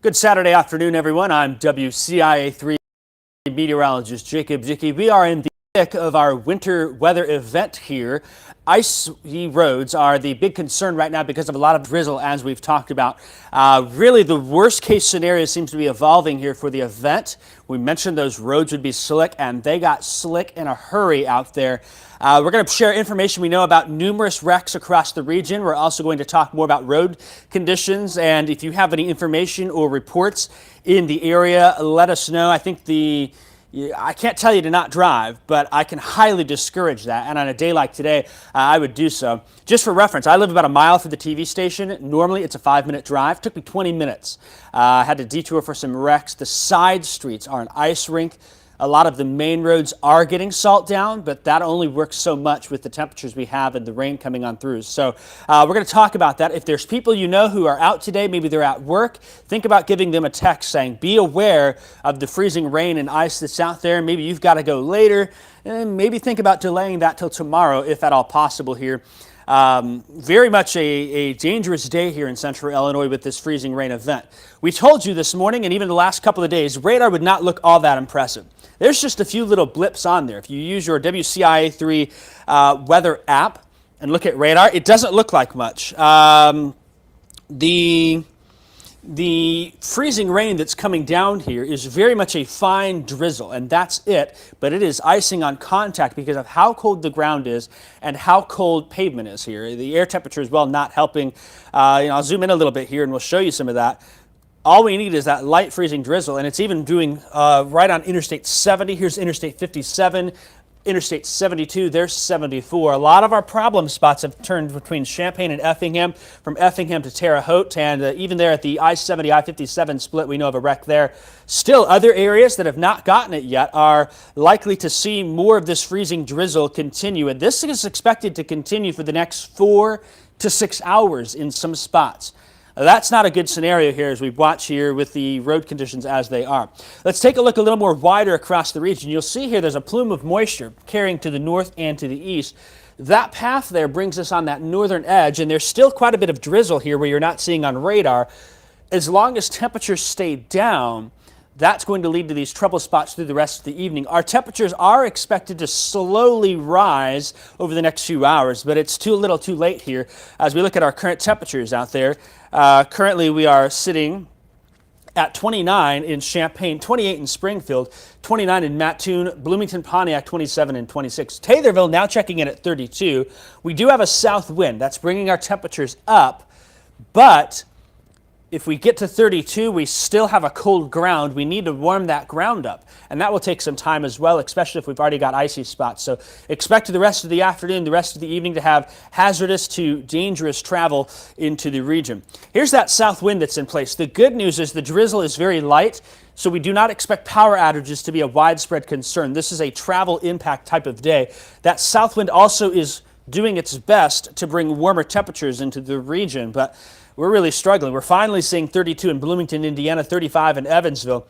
Good Saturday afternoon, everyone. I'm WCIA3 meteorologist Jacob Dickey. We are in the thick of our winter weather event here. Icy roads are the big concern right now because of a lot of drizzle, as we've talked about. Really, the worst case scenario seems to be evolving here for the event. We mentioned those roads would be slick, and they got slick in a hurry out there. We're going to share information we know about numerous wrecks across the region. We're also going to talk more about road conditions, and if you have any information or reports in the area, let us know. I think I can't tell you to not drive, but I can highly discourage that. And on a day like today, I would do so. Just for reference, I live about a mile from the TV station. Normally, it's a 5-minute drive. It took me 20 minutes. I had to detour for some wrecks. The side streets are an ice rink. A lot of the main roads are getting salt down, but that only works so much with the temperatures we have and the rain coming on through. So we're going to talk about that. If there's people you know who are out today, maybe they're at work, think about giving them a text saying, be aware of the freezing rain and ice that's out there. Maybe you've got to go later, and maybe think about delaying that till tomorrow, if at all possible here. Very much a dangerous day here in central Illinois with this freezing rain event. We told you this morning and even the last couple of days, radar would not look all that impressive. There's just a few little blips on there. If you use your WCIA3 weather app and look at radar, it doesn't look like much. The freezing rain that's coming down here is very much a fine drizzle, and that's it. But it is icing on contact because of how cold the ground is and how cold pavement is here. The air temperature as well not helping. I'll zoom in a little bit here and we'll show you some of that. All we need is that light freezing drizzle, and it's even doing right on Interstate 70. Here's Interstate 57. Interstate 72, there's 74. A lot of our problem spots have turned between Champaign and Effingham, from Effingham to Terre Haute, and even there at the I-70, I-57 split, we know of a wreck there. Still, other areas that have not gotten it yet are likely to see more of this freezing drizzle continue, and this is expected to continue for the next 4 to 6 hours in some spots. That's not a good scenario here as we watch here with the road conditions as they are. Let's take a look a little more wider across the region. You'll see here there's a plume of moisture carrying to the north and to the east. That path there brings us on that northern edge, and there's still quite a bit of drizzle here where you're not seeing on radar. As long as temperatures stay down, that's going to lead to these trouble spots through the rest of the evening. Our temperatures are expected to slowly rise over the next few hours, but it's a little too late here as we look at our current temperatures out there. Currently, we are sitting at 29 in Champaign, 28 in Springfield, 29 in Mattoon, Bloomington, Pontiac, 27 and 26. Taylorville now checking in at 32. We do have a south wind. That's bringing our temperatures up, but if we get to 32, we still have a cold ground. We need to warm that ground up, and that will take some time as well, especially if we've already got icy spots. So expect the rest of the afternoon, the rest of the evening to have hazardous to dangerous travel into the region. Here's that south wind that's in place. The good news is the drizzle is very light, so we do not expect power outages to be a widespread concern. This is a travel impact type of day. That south wind also is doing its best to bring warmer temperatures into the region, but we're really struggling. We're finally seeing 32 in Bloomington, Indiana, 35 in Evansville.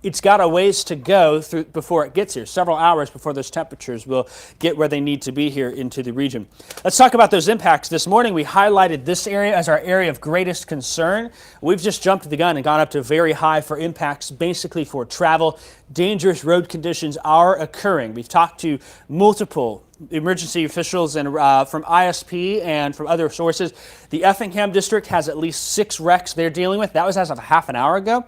It's got a ways to go before it gets here, several hours before those temperatures will get where they need to be here into the region. Let's talk about those impacts. This morning we highlighted this area as our area of greatest concern. We've just jumped the gun and gone up to very high for impacts, basically for travel. Dangerous road conditions are occurring. We've talked to multiple emergency officials and from ISP and from other sources. The Effingham district has at least 6 wrecks they're dealing with. That was as of half an hour ago.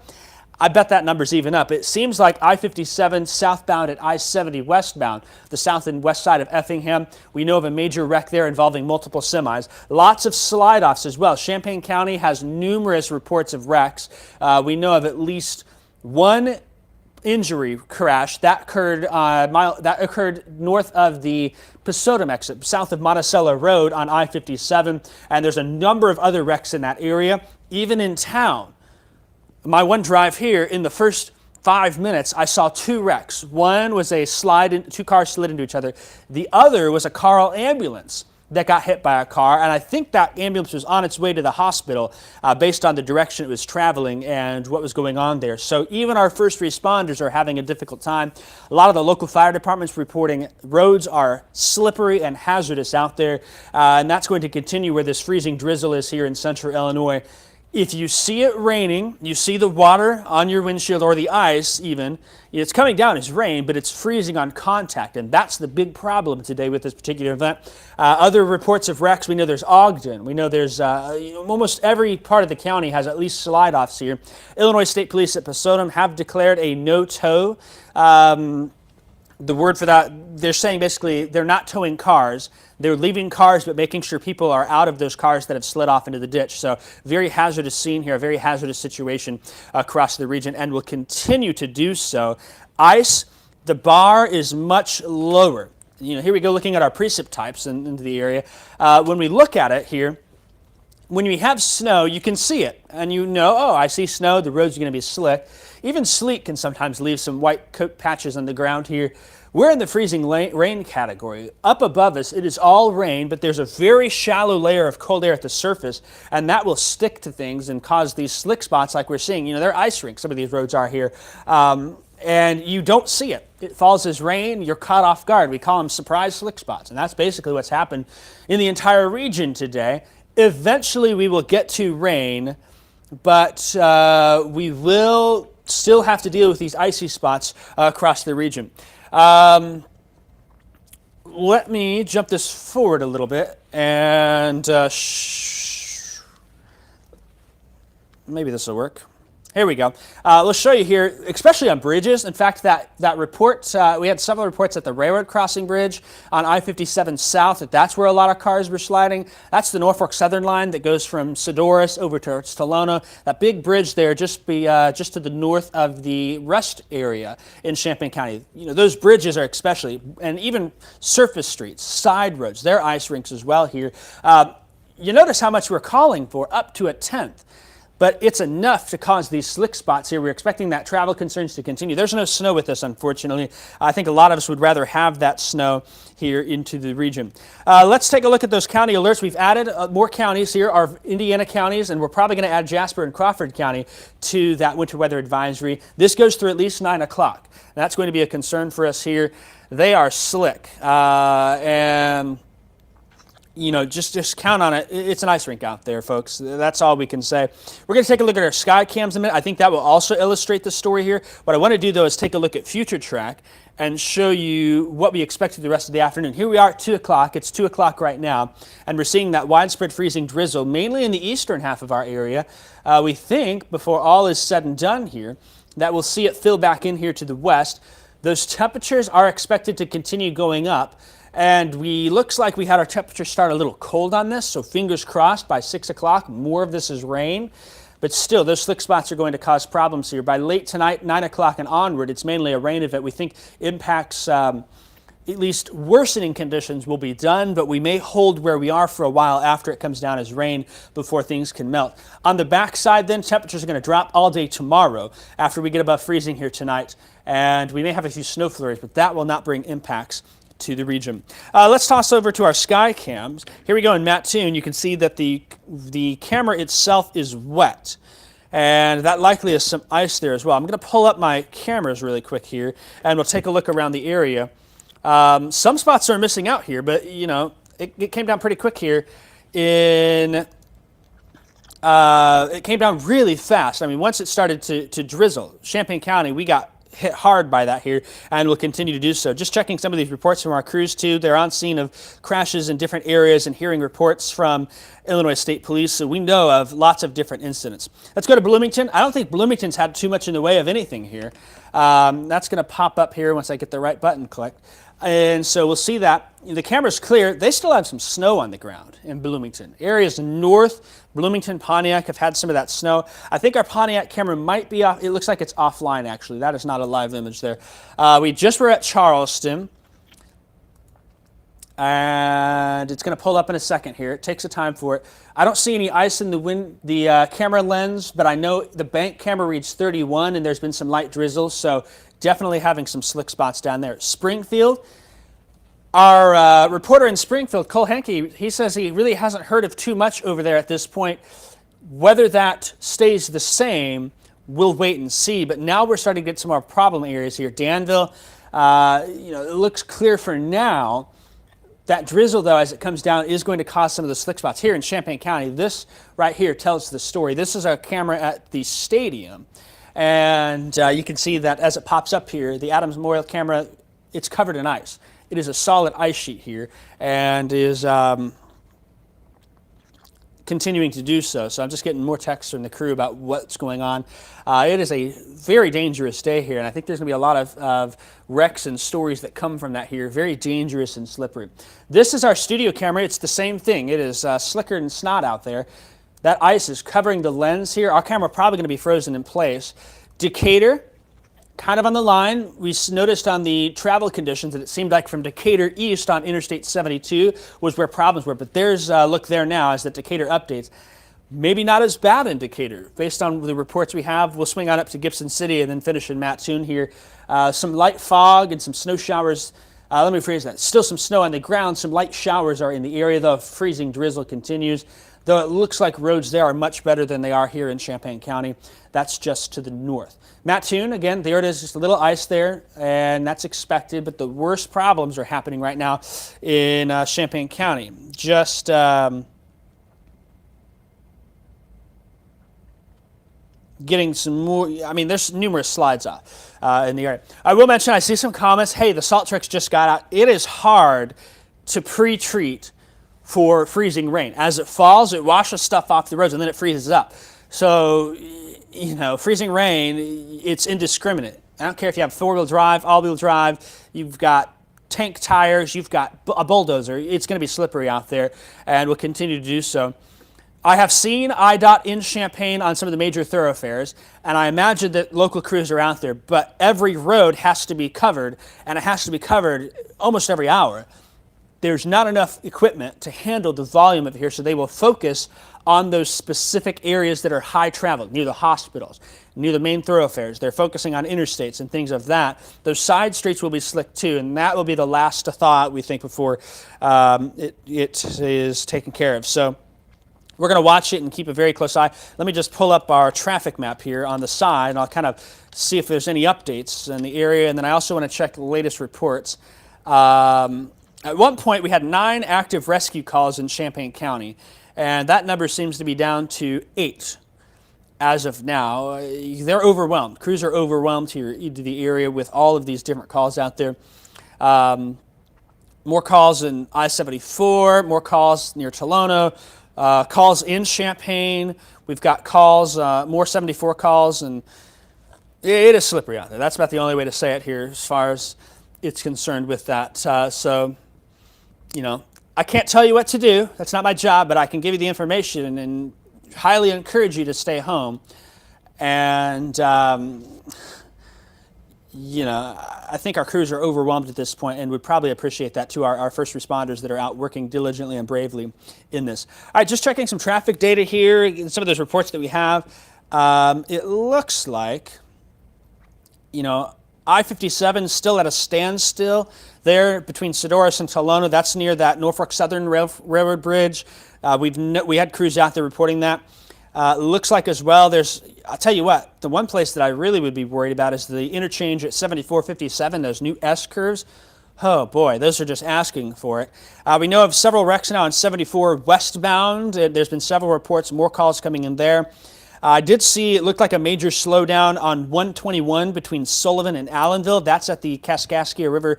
I bet that number's even up. It seems like I-57 southbound at I-70 westbound, the south and west side of Effingham. We know of a major wreck there involving multiple semis. Lots of slide-offs as well. Champaign County has numerous reports of wrecks. We know of at least one injury crash that occurred north of the Pisodum exit, south of Monticello Road on I-57, and there's a number of other wrecks in that area, even in town. My one drive here, in the first 5 minutes, I saw 2 wrecks. One was two cars slid into each other. The other was a Carl ambulance that got hit by a car, and I think that ambulance was on its way to the hospital based on the direction it was traveling and what was going on there. So even our first responders are having a difficult time. A lot of the local fire departments reporting roads are slippery and hazardous out there, and that's going to continue where this freezing drizzle is here in central Illinois. If you see it raining, you see the water on your windshield or the ice even, it's coming down as rain, but it's freezing on contact, and that's the big problem today with this particular event. Other reports of wrecks, we know there's Ogden. We know there's almost every part of the county has at least slide-offs here. Illinois State Police at Pasodum have declared a no-tow. The word for that, they're saying basically they're not towing cars. They're leaving cars, but making sure people are out of those cars that have slid off into the ditch. So very hazardous scene here, a very hazardous situation across the region, and will continue to do so. Ice, the bar is much lower. Here we go looking at our precip types into the area. When we look at it here, when we have snow, you can see it, and oh, I see snow, the road's going to be slick. Even sleet can sometimes leave some white coat patches on the ground here. We're in the freezing rain category. Up above us, it is all rain, but there's a very shallow layer of cold air at the surface, and that will stick to things and cause these slick spots like we're seeing. They're ice rinks, some of these roads are here, and you don't see it. It falls as rain, you're caught off guard. We call them surprise slick spots, and that's basically what's happened in the entire region today. Eventually, we will get to rain, but we will still have to deal with these icy spots across the region. Let me jump this forward a little bit, and maybe this will work. Here we go. Let's show you here, especially on bridges. In fact, that report, we had several reports at the railroad crossing bridge on I-57 South, that's where a lot of cars were sliding. That's the Norfolk Southern line that goes from Sodorus over to Tolono. That big bridge there just to the north of the rest area in Champaign County. Those bridges are especially, and even surface streets, side roads, they're ice rinks as well here. You notice how much we're calling for, up to a tenth. But it's enough to cause these slick spots here. We're expecting that travel concerns to continue. There's no snow with us, unfortunately. I think a lot of us would rather have that snow here into the region. Let's take a look at those county alerts. We've added more counties here, our Indiana counties, and we're probably going to add Jasper and Crawford County to that winter weather advisory. This goes through at least 9 o'clock. That's going to be a concern for us here. They are slick, and just count on it. It's an ice rink out there, folks. That's all we can say. We're going to take a look at our sky cams in a minute. I think that will also illustrate the story here. What I want to do, though, is take a look at FUTURETRACK and show you what we expect through the rest of the afternoon. Here we are at 2 o'clock. It's 2 o'clock right now, and we're seeing that widespread freezing drizzle, mainly in the eastern half of our area. We think, before all is said and done here, that we'll see it fill back in here to the west. Those temperatures are expected to continue going up. And looks like we had our temperature start a little cold on this, so fingers crossed by 6 o'clock, more of this is rain. But still, those slick spots are going to cause problems here. By late tonight, 9 o'clock and onward, it's mainly a rain event. We think impacts, at least worsening conditions will be done, but we may hold where we are for a while after it comes down as rain before things can melt. On the backside then, temperatures are going to drop all day tomorrow after we get above freezing here tonight. And we may have a few snow flurries, but that will not bring impacts to the region. Let's toss over to our sky cams. Here we go in Mattoon. You can see that the camera itself is wet, and that likely is some ice there as well. I'm going to pull up my cameras really quick here, and we'll take a look around the area. Some spots are missing out here, but it came down pretty quick here. It came down really fast. I mean, once it started to drizzle, Champaign County, we got hit hard by that here, and will continue to do so. Just checking some of these reports from our crews too. They're on scene of crashes in different areas and hearing reports from Illinois State Police, so we know of lots of different incidents. Let's go to Bloomington. I don't think Bloomington's had too much in the way of anything here. That's going to pop up here once I get the right button clicked. And so we'll see that. The camera's clear. They still have some snow on the ground in Bloomington. Areas north, Bloomington, Pontiac have had some of that snow. I think our Pontiac camera might be off. It looks like it's offline, actually. That is not a live image there. We just were at Charleston, and it's going to pull up in a second here. It takes a time for it. I don't see any ice in the camera lens, but I know the bank camera reads 31, and there's been some light drizzle, so definitely having some slick spots down there. Springfield, our reporter in Springfield, Cole Henke, he says he really hasn't heard of too much over there at this point. Whether that stays the same, we'll wait and see. But now we're starting to get some more problem areas here. Danville, it looks clear for now. That drizzle, though, as it comes down, is going to cause some of the slick spots. Here in Champaign County, this right here tells the story. This is a camera at the stadium. And you can see that as it pops up here, the Adams Memorial camera, it's covered in ice. It is a solid ice sheet here and is continuing to do so. So I'm just getting more texts from the crew about what's going on. It is a very dangerous day here, and I think there's going to be a lot of wrecks and stories that come from that here. Very dangerous and slippery. This is our studio camera. It's the same thing. It is slicker than snot out there. That ice is covering the lens here. Our camera probably going to be frozen in place. Decatur, kind of on the line. We noticed on the travel conditions that it seemed like from Decatur east on Interstate 72 was where problems were. But there's a look there now as the Decatur updates. Maybe not as bad in Decatur. Based on the reports we have, we'll swing on up to Gibson City and then finish in Mattoon here. Some light fog and some snow showers. Let me phrase that. Still some snow on the ground. Some light showers are in the area. The freezing drizzle continues. Though it looks like roads there are much better than they are here in Champaign County. That's just to the north. Mattoon, again, there it is, just a little ice there, and that's expected, but the worst problems are happening right now in Champaign County. Just getting some more, I mean, there's numerous slides off in the area. I will mention, I see some comments, hey, the salt trucks just got out. It is hard to pre-treat for freezing rain. As it falls, it washes stuff off the roads and then it freezes up. So, you know, freezing rain, it's indiscriminate. I don't care if you have four-wheel drive, all-wheel drive, you've got tank tires, you've got a bulldozer. It's going to be slippery out there and will continue to do so. I have seen IDOT in Champaign on some of the major thoroughfares, and I imagine that local crews are out there, but every road has to be covered, and it has to be covered almost every hour. There's not enough equipment to handle the volume of it here, so they will focus on those specific areas that are high traveled, near the hospitals, near the main thoroughfares. They're focusing on interstates and things of that. Those side streets will be slick too, and that will be the last to thaw out, we think, before it is taken care of. So we're going to watch it and keep a very close eye. Let me just pull up our traffic map here on the side, and I'll kind of see if there's any updates in the area, and then I also want to check the latest reports. At one point, we had 9 active rescue calls in Champaign County, and that number seems to be down to 8 as of now. They're overwhelmed. Crews are overwhelmed here into the area with all of these different calls out there. More calls in I-74, more calls near Tolono, calls in Champaign. We've got calls, more 74 calls, and it is slippery out there. That's about the only way to say it here as far as it's concerned with that. So, you know, I can't tell you what to do. That's not my job, but I can give you the information and highly encourage you to stay home. And, you know, I think our crews are overwhelmed at this point and would probably appreciate that to our first responders that are out working diligently and bravely in this. All right, just checking some traffic data here, some of those reports that we have. It looks like, you know, I-57 still at a standstill there between Sedoris and Tolono. That's near that Norfolk Southern Railroad Bridge. We had crews out there reporting that. Looks like as well I'll tell you what, the one place that I really would be worried about is the interchange at 7457, those new S-curves. Oh boy, those are just asking for it. We know of several wrecks now on 74 westbound. There's been several reports, more calls coming in there. I did see it looked like a major slowdown on 121 between Sullivan and Allenville. That's at the Kaskaskia River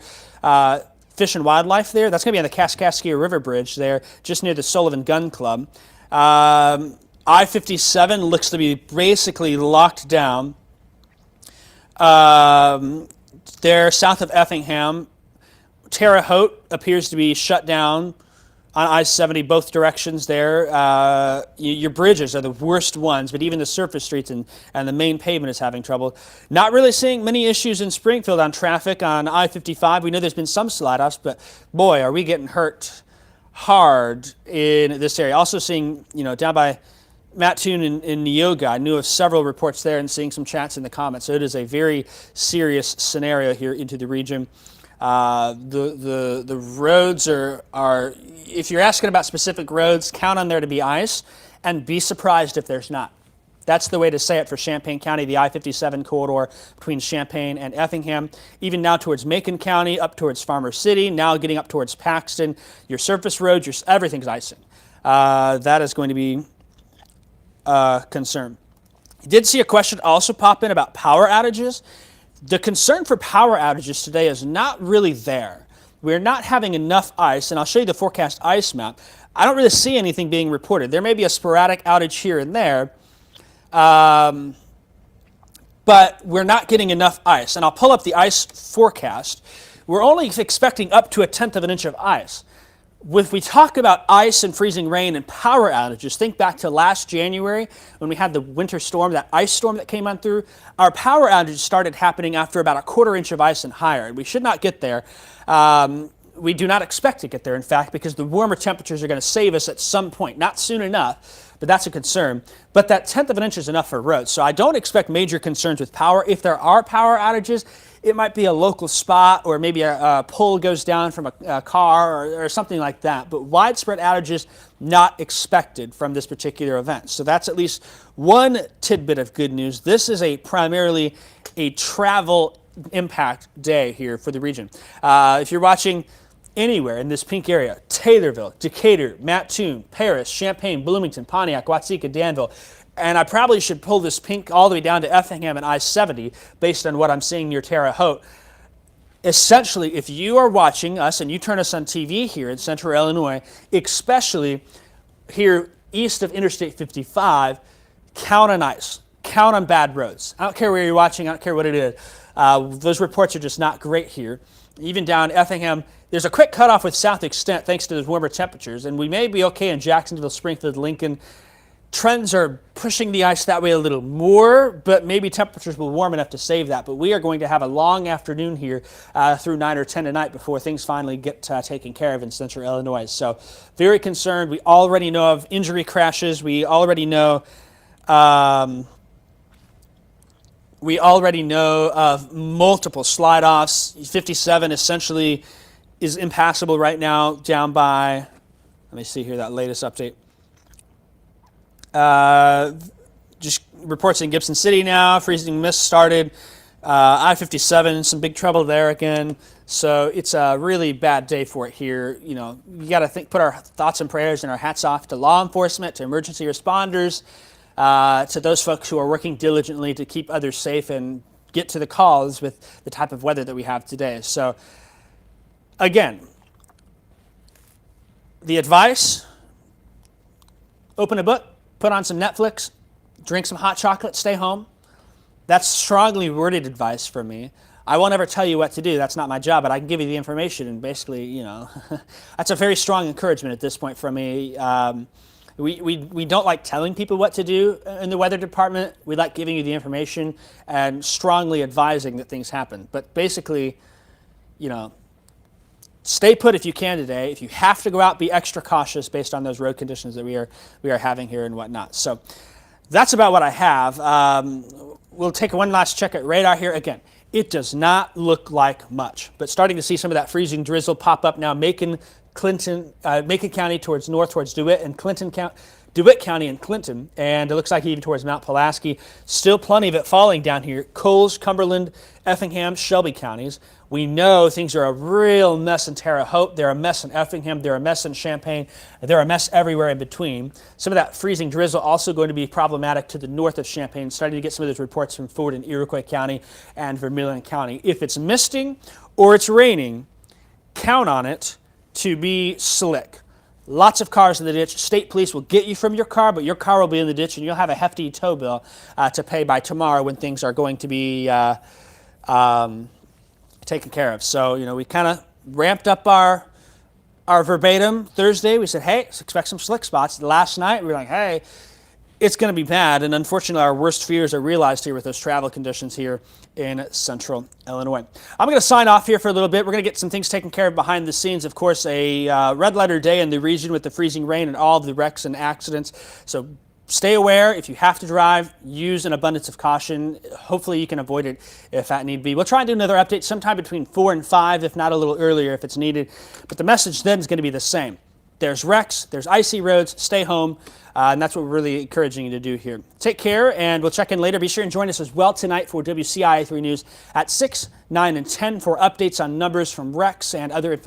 Fish and Wildlife there. That's going to be on the Kaskaskia River Bridge there, just near the Sullivan Gun Club. I-57 looks to be basically locked down. There, south of Effingham. Terre Haute appears to be shut down on I-70, both directions there. Your bridges are the worst ones, but even the surface streets and the main pavement is having trouble. Not really seeing many issues in Springfield on traffic on I-55. We know there's been some slide-offs, but boy, are we getting hurt hard in this area. Also seeing, you know, down by Mattoon in Neoga, I knew of several reports there and seeing some chats in the comments. So it is a very serious scenario here into the region. The roads are, if you're asking about specific roads, count on there to be ice and be surprised if there's not. That's the way to say it for Champaign County, the I-57 corridor between Champaign and Effingham. Even now towards Macon County, up towards Farmer City, now getting up towards Paxton. Your surface roads, everything's icing. That is going to be a concern. You did see a question also pop in about power outages. The concern for power outages today is not really there. We're not having enough ice, and I'll show you the forecast ice map. I don't really see anything being reported. There may be a sporadic outage here and there, but we're not getting enough ice. And I'll pull up the ice forecast. We're only expecting up to 1/10 of an inch of ice. If we talk about ice and freezing rain and power outages, think back to last January when we had the winter storm, that ice storm that came on through. Our power outages started happening after about 1/4 inch of ice and higher, and we should not get there. We do not expect to get there, in fact, because the warmer temperatures are going to save us at some point. Not soon enough, but that's a concern. But that 1/10 of an inch is enough for roads, so I don't expect major concerns with power. If there are power outages, it might be a local spot, or maybe a pole goes down from a car or something like that. But widespread outages not expected from this particular event. So that's at least one tidbit of good news. This is primarily a travel impact day here for the region. If you're watching anywhere in this pink area, Taylorville, Decatur, Mattoon, Paris, Champaign, Bloomington, Pontiac, Watseka, Danville, and I probably should pull this pink all the way down to Effingham and I-70 based on what I'm seeing near Terre Haute. Essentially, if you are watching us and you turn us on TV here in central Illinois, especially here east of Interstate 55, count on ice. Count on bad roads. I don't care where you're watching. I don't care what it is. Those reports are just not great here. Even down Effingham, there's a quick cutoff with south extent thanks to those warmer temperatures, and we may be okay in Jacksonville, Springfield, Lincoln. Trends are pushing the ice that way a little more, but maybe temperatures will warm enough to save that. But we are going to have a long afternoon here through 9 or 10 tonight before things finally get taken care of in central Illinois. So very concerned. We already know of injury crashes. We already know of multiple slide-offs. 57 essentially is impassable right now down by, let me see here, that latest update. Just reports in Gibson City now. Freezing mist started. I-57, some big trouble there again. So it's a really bad day for it here. You know, you got to put our thoughts and prayers and our hats off to law enforcement, to emergency responders, to those folks who are working diligently to keep others safe and get to the calls with the type of weather that we have today. So again, the advice: open a book, put on some Netflix, drink some hot chocolate, stay home. That's strongly worded advice from me. I won't ever tell you what to do. That's not my job, but I can give you the information, and basically, you know, that's a very strong encouragement at this point from me. We don't like telling people what to do in the weather department. We like giving you the information and strongly advising that things happen. But basically, you know, stay put if you can today. If you have to go out, be extra cautious based on those road conditions that we are having here and whatnot. So that's about what I have. We'll take one last check at radar here. Again, it does not look like much, but starting to see some of that freezing drizzle pop up now. Macon County towards north, towards DeWitt and DeWitt County and Clinton, and it looks like even towards Mount Pulaski. Still plenty of it falling down here. Coles, Cumberland, Effingham, Shelby counties. We know things are a real mess in Terre Haute. They're a mess in Effingham. They're a mess in Champaign. They're a mess everywhere in between. Some of that freezing drizzle also going to be problematic to the north of Champaign. Starting to get some of those reports from Ford and Iroquois County and Vermilion County. If it's misting or it's raining, count on it to be slick. Lots of cars in the ditch. State police will get you from your car, but your car will be in the ditch, and you'll have a hefty tow bill to pay by tomorrow when things are going to be taken care of. So, you know, we kind of ramped up our verbatim Thursday. We said, hey, expect some slick spots. Last night, we were like, hey, it's going to be bad. And unfortunately, our worst fears are realized here with those travel conditions here in central Illinois. I'm going to sign off here for a little bit. We're going to get some things taken care of behind the scenes. Of course, a red letter day in the region with the freezing rain and all of the wrecks and accidents. So stay aware. If you have to drive, use an abundance of caution. Hopefully you can avoid it if that need be. We'll try and do another update sometime between 4 and 5, if not a little earlier if it's needed. But the message then is going to be the same. there's wrecks, there's icy roads, stay home. And that's what we're really encouraging you to do here. Take care, and we'll check in later. Be sure and join us as well tonight for WCIA 3 News at 6, 9, and 10 for updates on numbers from wrecks and other information.